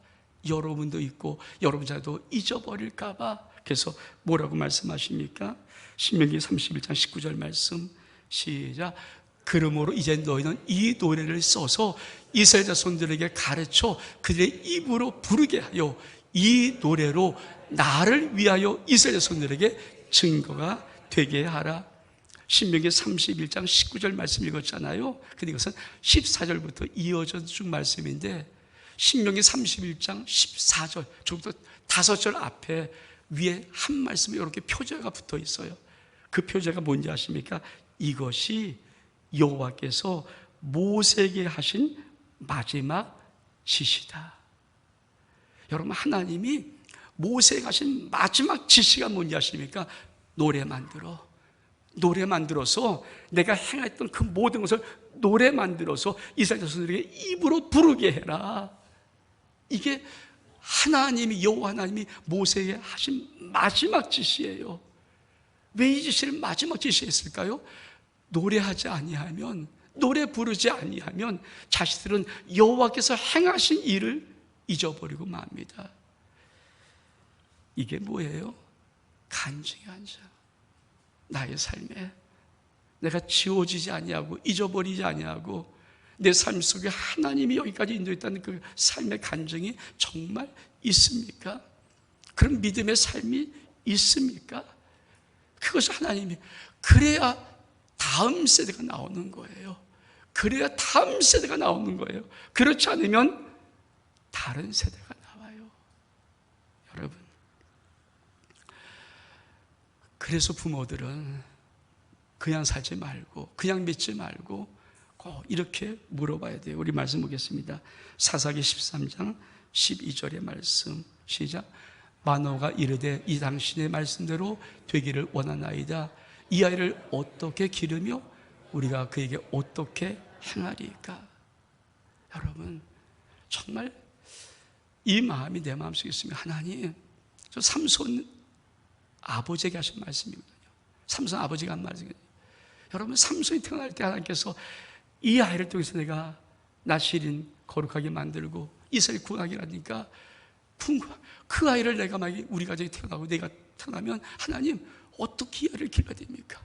여러분도 있고 여러분 자도 잊어버릴까 봐. 그래서 뭐라고 말씀하십니까? 신명기 31장 19절 말씀 시작. 그러므로 이제 너희는 이 노래를 써서 이스라엘 자손들에게 가르쳐 그들의 입으로 부르게 하여 이 노래로 나를 위하여 이스라엘 자손들에게 증거가 되게 하라. 신명기 31장 19절 말씀 읽었잖아요. 근데 이것은 14절부터 이어져 쭉 말씀인데 신명기 31장 14절 조금 더 5절 앞에 위에 한 말씀에 이렇게 표제가 붙어 있어요. 그 표제가 뭔지 아십니까? 이것이 여호와께서 모세에게 하신 마지막 지시다. 여러분 하나님이 모세에게 하신 마지막 지시가 뭔지 아십니까? 노래 만들어서 내가 행했던 그 모든 것을 노래 만들어서 이스라엘 자손들에게 입으로 부르게 해라. 이게 하나님이 여호와 하나님이 모세에게 하신 마지막 지시예요. 왜 이 지시를 마지막 지시했을까요? 노래하지 아니하면, 노래 부르지 아니하면 자식들은 여호와께서 행하신 일을 잊어버리고 맙니다. 이게 뭐예요? 간증이야. 나의 삶에 내가 지워지지 아니하고 잊어버리지 아니하고 내 삶 속에 하나님이 여기까지 인도했다는 그 삶의 간증이 정말 있습니까? 그런 믿음의 삶이 있습니까? 그것이 하나님이, 그래야 다음 세대가 나오는 거예요. 그래야 다음 세대가 나오는 거예요. 그렇지 않으면 다른 세대가 나와요. 여러분, 그래서 부모들은 그냥 살지 말고, 그냥 믿지 말고 꼭 이렇게 물어봐야 돼요. 우리 말씀 보겠습니다. 사사기 13장 12절의 말씀 시작. 마노가 이르되 이 당신의 말씀대로 되기를 원하나이다. 이 아이를 어떻게 기르며 우리가 그에게 어떻게 행하리까? 여러분, 정말 이 마음이 내 마음속에 있으면, 하나님, 저 삼손 아버지에게 하신 말씀이거든요. 삼손 아버지가 한 말씀이거든요. 여러분, 삼손이 태어날 때 하나님께서 이 아이를 통해서 내가 나실인 거룩하게 만들고 이스라엘 구원하기라니까, 그 아이를 내가 만약에 우리 가정에 태어나고 내가 태어나면 하나님, 어떻게 이 아이를 길러야 됩니까?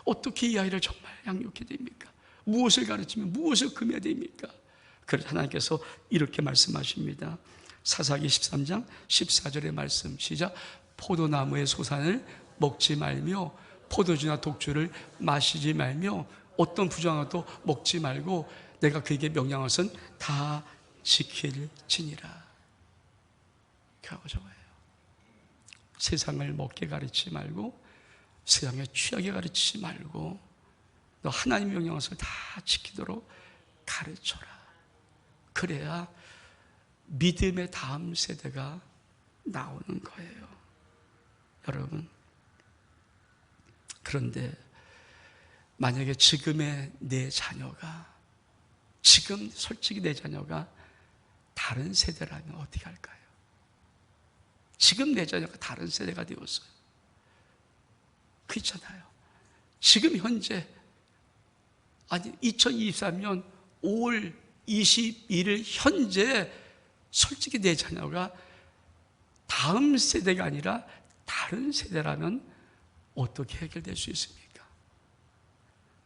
어떻게 이 아이를 정말 양육해야 됩니까? 무엇을 가르치면 무엇을 금해야 됩니까? 그래서 하나님께서 이렇게 말씀하십니다. 사사기 13장 14절의 말씀 시작. 포도나무의 소산을 먹지 말며 포도주나 독주를 마시지 말며 어떤 부정한 것도 먹지 말고 내가 그에게 명령한 것은 다 지킬지니라. 그하고 저거예요. 세상을 먹게 가르치지 말고 세상에 취하게 가르치지 말고 너 하나님 명령한 것을 다 지키도록 가르쳐라. 그래야 믿음의 다음 세대가 나오는 거예요. 여러분, 그런데 만약에 지금의 내 자녀가, 지금 솔직히 내 자녀가 다른 세대라면 어떻게 할까요? 지금 내 자녀가 다른 세대가 되었어요. 그렇잖아요. 지금 현재, 아니 2023년 5월 21일 현재 솔직히 내 자녀가 다음 세대가 아니라 다른 세대라면 어떻게 해결될 수 있습니까?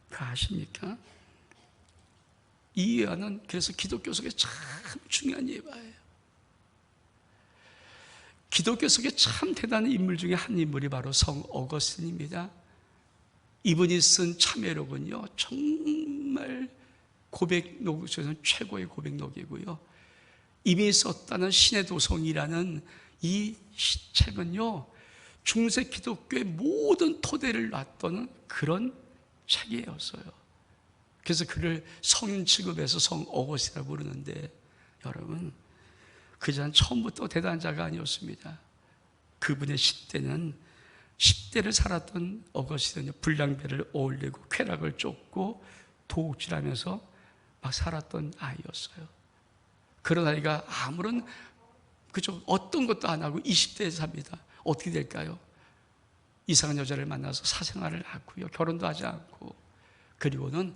그거 아십니까? 이 예화는 그래서 기독교 속에 참 중요한 예화예요. 기독교 속에 참 대단한 인물 중에 한 인물이 바로 성 어거스틴입니다. 이분이 쓴 참회록은요, 정말 고백록 중에서는 최고의 고백록이고요. 이미 썼다는 신의 도성이라는 이 책은요, 중세 기독교의 모든 토대를 놨던 그런 책이었어요. 그래서 그를 성인 취급해서 성 어거스틴이라고 부르는데, 여러분, 그 자는 처음부터 대단한 자가 아니었습니다. 그분의 10대를 살았던 어거스틴은 불량배를 어울리고 쾌락을 쫓고 도둑질하면서 막 살았던 아이였어요. 그런 아이가 아무런 어떤 것도 안 하고 20대에 삽니다. 어떻게 될까요? 이상한 여자를 만나서 사생활을 하고요, 결혼도 하지 않고, 그리고는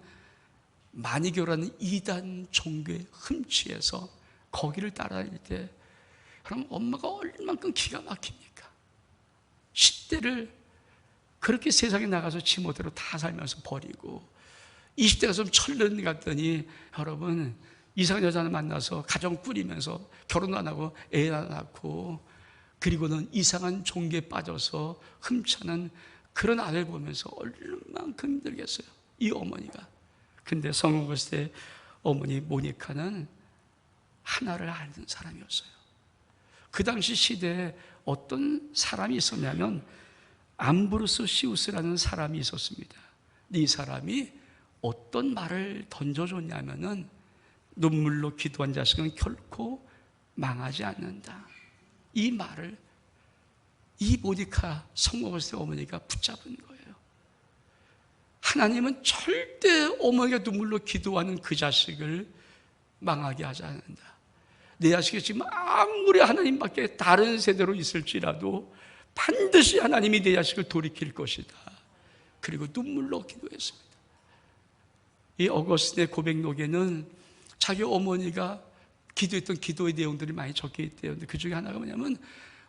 마니교라는 이단 종교에 흠취해서 거기를 따라다닐 때, 그럼 엄마가 얼만큼 기가 막힙니까? 10대를 그렇게 세상에 나가서 지멋대로 다 살면서 버리고 20대가 좀 철든 갔더니, 여러분, 이상한 여자를 만나서 가정 꾸리면서 결혼도 안 하고 애 안 낳고, 그리고는 이상한 종교에 빠져서 흠차는 그런 아들 보면서 얼만큼 힘들겠어요, 이 어머니가. 근데 성 어거스틴의 어머니 모니카는 하나를 아는 사람이었어요. 그 당시 시대에 어떤 사람이 있었냐면 암브로스 시우스라는 사람이 있었습니다. 이 사람이 어떤 말을 던져줬냐면은, 눈물로 기도한 자식은 결코 망하지 않는다. 이 말을 이 모니카 성 어거스틴 어머니가 붙잡은 거예요. 하나님은 절대 어머니가 눈물로 기도하는 그 자식을 망하게 하지 않는다. 내 자식이 지금 아무리 하나님밖에 다른 세대로 있을지라도 반드시 하나님이 내 자식을 돌이킬 것이다. 그리고 눈물로 기도했습니다. 이 어거스틴의 고백록에는 자기 어머니가 기도했던 기도의 내용들이 많이 적혀 있대요. 근데 그 중에 하나가 뭐냐면,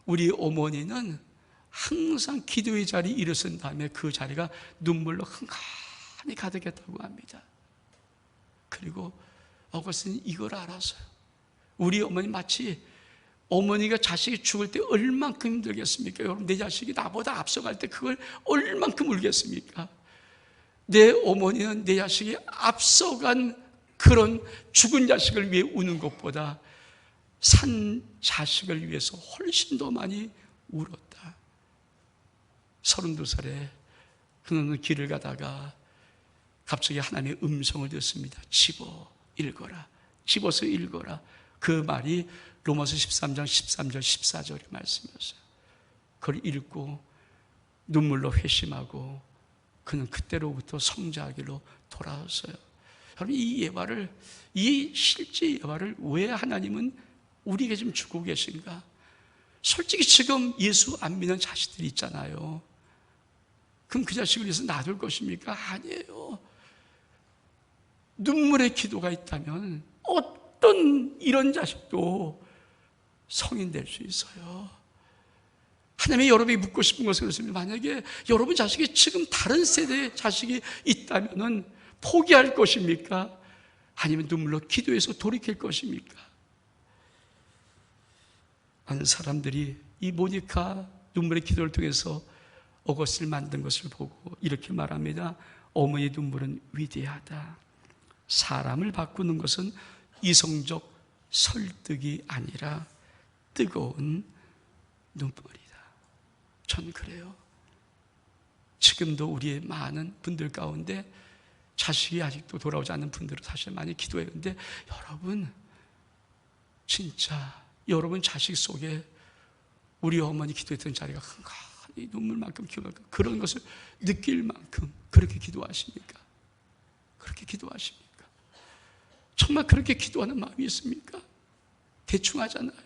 우리 어머니는 항상 기도의 자리에 일어선 다음에 그 자리가 눈물로 흥건히 가득했다고 합니다. 그리고 어거스틴이 이걸 알았어요. 우리 어머니 마치 어머니가 자식이 죽을 때 얼만큼 힘들겠습니까? 여러분, 내 자식이 나보다 앞서갈 때 그걸 얼만큼 울겠습니까? 내 어머니는 내 자식이 앞서간 그런 죽은 자식을 위해 우는 것보다 산 자식을 위해서 훨씬 더 많이 울었다. 32살에 그는 길을 가다가 갑자기 하나님의 음성을 듣습니다. 집어 읽어라. 집어서 읽어라. 그 말이 로마서 13장 13절 14절의 말씀이었어요. 그걸 읽고 눈물로 회심하고 그는 그때로부터 성자하기로 돌아왔어요. 여러분, 이 실제 예화를 왜 하나님은 우리에게 좀 주고 계신가? 솔직히 지금 예수 안 믿는 자식들이 있잖아요. 그럼 그 자식을 위해서 놔둘 것입니까? 아니에요. 눈물의 기도가 있다면 어떤 이런 자식도 성인 될 수 있어요. 하나님이 여러분이 묻고 싶은 것은 그렇습니다. 만약에 여러분 자식이 지금 다른 세대의 자식이 있다면 포기할 것입니까? 아니면 눈물로 기도해서 돌이킬 것입니까? 많은 사람들이 이 모니카 눈물의 기도를 통해서 어거스를 만든 것을 보고 이렇게 말합니다. 어머니의 눈물은 위대하다. 사람을 바꾸는 것은 이성적 설득이 아니라 뜨거운 눈물이다. 전 그래요. 지금도 우리의 많은 분들 가운데 자식이 아직도 돌아오지 않는 분들은 사실 많이 기도해요. 근데 여러분, 진짜 여러분 자식 속에 우리 어머니 기도했던 자리가 한가히 눈물만큼 기도할까? 그런 것을 느낄 만큼 그렇게 기도하십니까? 그렇게 기도하십니까? 정말 그렇게 기도하는 마음이 있습니까? 대충 하잖아요.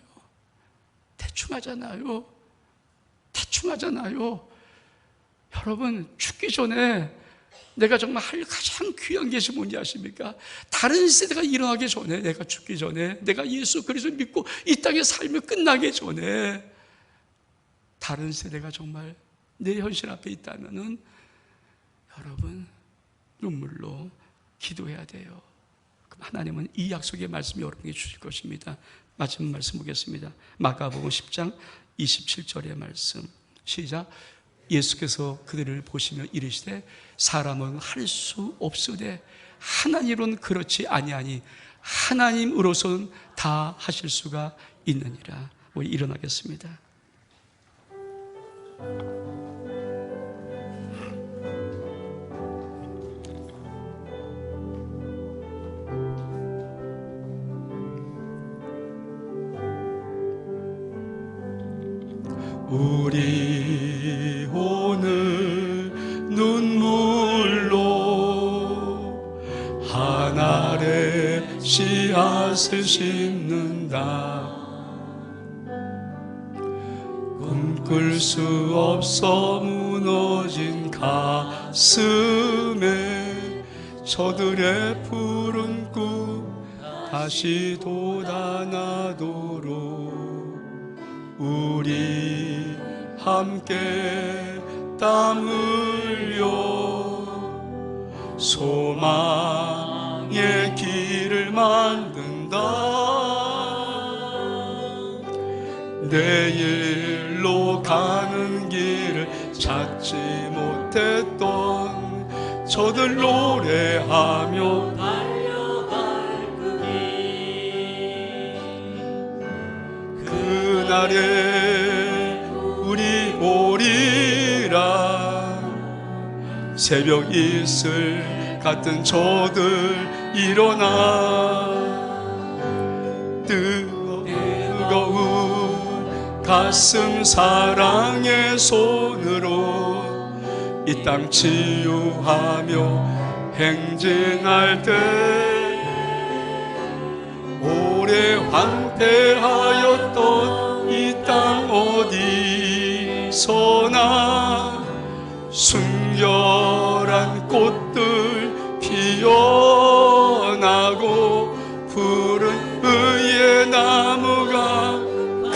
여러분, 죽기 전에 내가 정말 할 가장 귀한 것이 뭔지 아십니까? 다른 세대가 일어나기 전에, 내가 죽기 전에, 내가 예수 그리스도를 믿고 이 땅에 삶이 끝나기 전에 다른 세대가 정말 내 현실 앞에 있다면은 여러분, 눈물로 기도해야 돼요. 그럼 하나님은 이 약속의 말씀이 여러분에게 주실 것입니다. 마지막 말씀 보겠습니다. 마가복음 10장 27절의 말씀. 시작. 예수께서 그들을 보시며 이르시되 사람은 할 수 없으되 하나님으로는 그렇지 아니하니 하나님으로서는 다 하실 수가 있느니라. 우리 일어나겠습니다. 우리 오늘 눈물로 하늘의 씨앗을 심는다. 꿈꿀 수 없어 무너진 가슴에 저들의 푸른 꿈 다시 돋아나도록 우리 함께 땀 흘려 소망의 길을 만든다. 내일로 가는 길을 찾지 못했던 저들 노래하며 달려갈 그 길, 그날에 우리 보리라. 새벽 이슬 같은 저들 일어나 뜨거운 가슴 사랑의 손으로 이 땅 치유하며 행진할 때 오래 황폐하였던 이 땅 어디서나 순결한 꽃들 피어나고 푸른 의의 나무가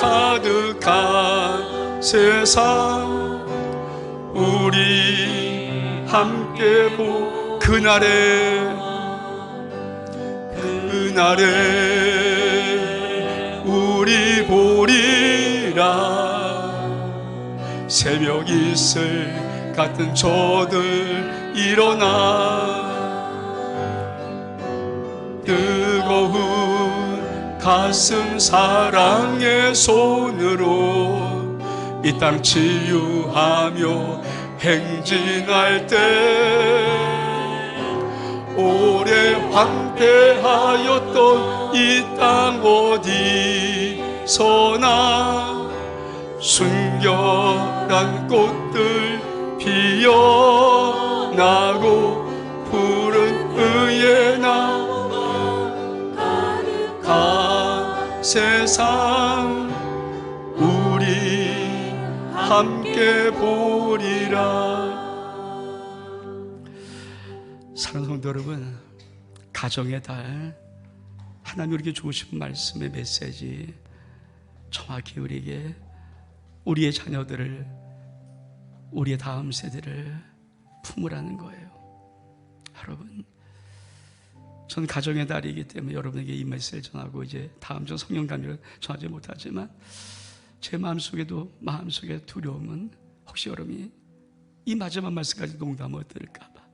가득한 세상 우리 함께 보 그날에 우리 보리라. 새벽 이슬 같은 저들 일어나 뜨거운 가슴 사랑의 손으로 이 땅 치유하며 행진할 때 오래 황폐하였던 이 땅 어디서나 순결한 꽃들 피어나고 푸른 의의 나무가 가득한 세상 우리 함께 보리라. 사랑하는 성도 여러분, 가정의 달, 하나님이 우리에게 주신 말씀의 메시지, 정확히 우리에게 우리의 자녀들을, 우리의 다음 세대를 품으라는 거예요. 여러분, 전 가정의 달이기 때문에 여러분에게 이 메시지를 전하고 이제 다음 주 성령 강의를 전하지 못하지만 제 마음속에도 마음속의 두려움은 혹시 여러분이 이 마지막 말씀까지 농담으로 들을까 봐,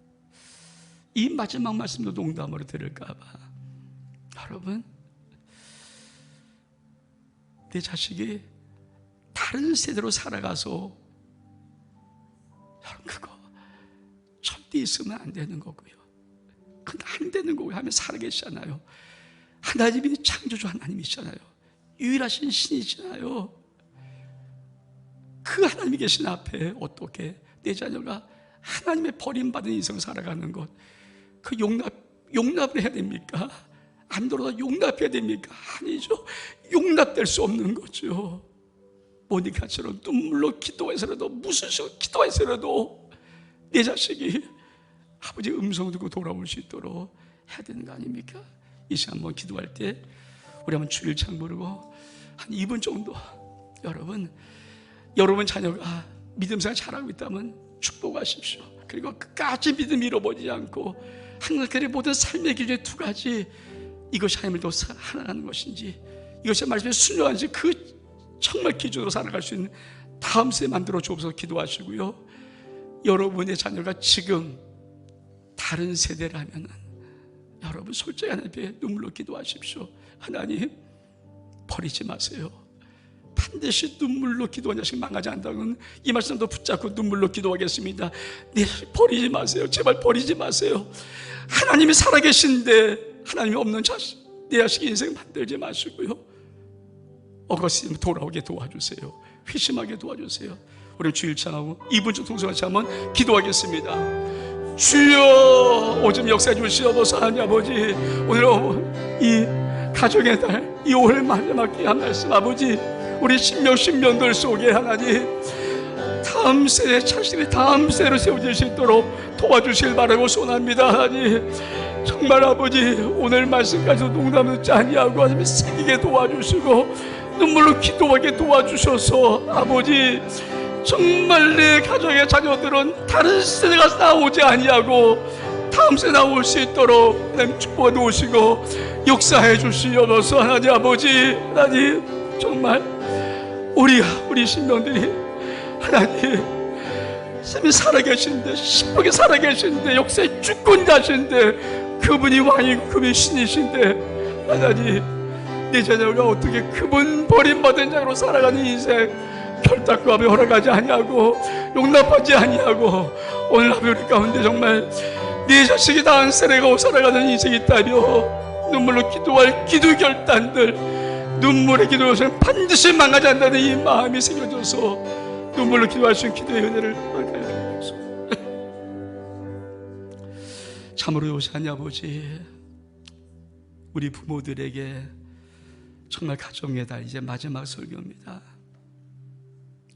이 마지막 말씀도 농담으로 들을까 봐. 여러분, 내 자식이 다른 세대로 살아가서, 여러분 그거 절대 있으면 안 되는 거고요. 그건 안 되는 거고요. 하면 살아계시잖아요. 하나님이 창조주 하나님이시잖아요. 유일하신 신이시잖아요. 그 하나님이 계신 앞에 어떻게 내 자녀가 하나님의 버림받은 인생을 살아가는 것, 그 용납을 해야 됩니까? 안 돌아도 용납해야 됩니까? 아니죠. 용납될 수 없는 거죠. 모니카처럼 눈물로 기도해서라도, 무슨 식으로 기도해서라도 내 자식이 아버지 음성 듣고 돌아올 수 있도록 해야 되는 거 아닙니까? 이 시간 한번 기도할 때 우리 한번 주일창 부르고 한 2분 정도, 여러분 자녀가 믿음 생활 잘하고 있다면 축복하십시오. 그리고 끝까지 믿음 잃어버리지 않고 하나님의 모든 삶의 기준의 두 가지, 이것이 하나님을 더 사랑하는 것인지, 이것이 말씀에 순종하는지, 그 정말 기준으로 살아갈 수 있는 다음 세대 만들어 주옵소서 기도하시고요. 여러분의 자녀가 지금 다른 세대라면은 여러분 솔직히 하나님 앞에 눈물로 기도하십시오. 하나님, 버리지 마세요. 반드시 눈물로 기도한 자식 망하지 않는다는 이 말씀도 붙잡고 눈물로 기도하겠습니다. 네, 버리지 마세요. 제발 버리지 마세요. 하나님이 살아계신데 하나님이 없는 자식, 내 자식의 인생 만들지 마시고요. 어거스틴 돌아오게 도와주세요. 회심하게 도와주세요. 우리 주일창하고 2분 정도 동성같이 한번 기도하겠습니다. 주여, 오줌 역사해 주시옵소서. 하나님 아버지, 오늘 이 가정의 달, 이 5월 마지막 귀한 말씀, 아버지 우리 신명들 속에 하나님 다음 세대 자신이 다음 세대로 세워질 수 있도록 도와주실 바라고 소원합니다. 하나님 정말 아버지 오늘 말씀까지도 농담을 듣지 아니하고 하나님 새기게 도와주시고 눈물로 기도하게 도와주셔서 아버지 정말 내 가정의 자녀들은 다른 세대가 나오지 아니하고 다음 세대 나올 수 있도록 하나님 축복해 놓으시고 역사해 주시옵소서. 하나님 아버지, 하나님 정말 우리 신명들이 하나님 삶이 살아계신데, 시쁘게 살아계신데, 역사의 주권자신데, 그분이 왕이고 그분이 신이신데 하나님 내 자녀가 어떻게 그분 버림받은 자로 살아가는 인생 결단코 하며 허락하지 아니하고 용납하지 아니하고 오늘 하루 우리 가운데 정말 네 자식이 다한 세례가 살아가는 인생이 있다며 눈물로 기도할 기도 결단들, 눈물의 기도에서는 반드시 망하지 않는다는 이 마음이 생겨져서 눈물로 기도할 수 있는 기도의 은혜를 허락하여 주옵소서. 참으로 요새하니 아버지, 우리 부모들에게 정말 가정의 달 이제 마지막 설교입니다.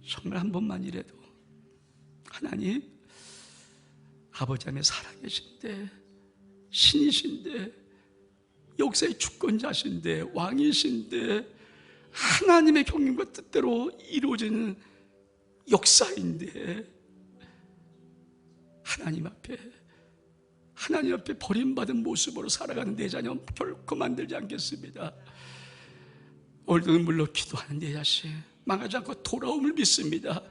정말 한 번만이라도 하나님 아버지 하나님 살아계신데, 신이신데, 역사의 주권자신데, 왕이신데, 하나님의 경륜과 뜻대로 이루어지는 역사인데 하나님 앞에 버림받은 모습으로 살아가는 내 자녀 결코 만들지 않겠습니다. 오늘도 눈물로 기도하는 내 자식 망하지 않고 돌아옴을 믿습니다.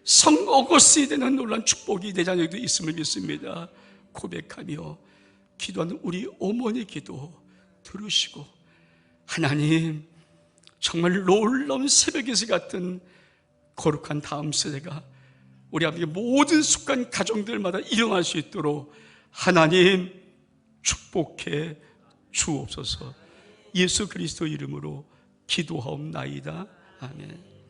성 어거스틴이 되는 놀라운 축복이 내 자녀에도 있음을 믿습니다. 고백하며 기도하는 우리 어머니 기도 들으시고 하나님 정말 놀라운 새벽 기세 같은 거룩한 다음 세대가 우리 아버지 모든 습관 가정들마다 일어날 수 있도록 하나님 축복해 주옵소서. 예수 그리스도 이름으로 기도하옵나이다. 아멘.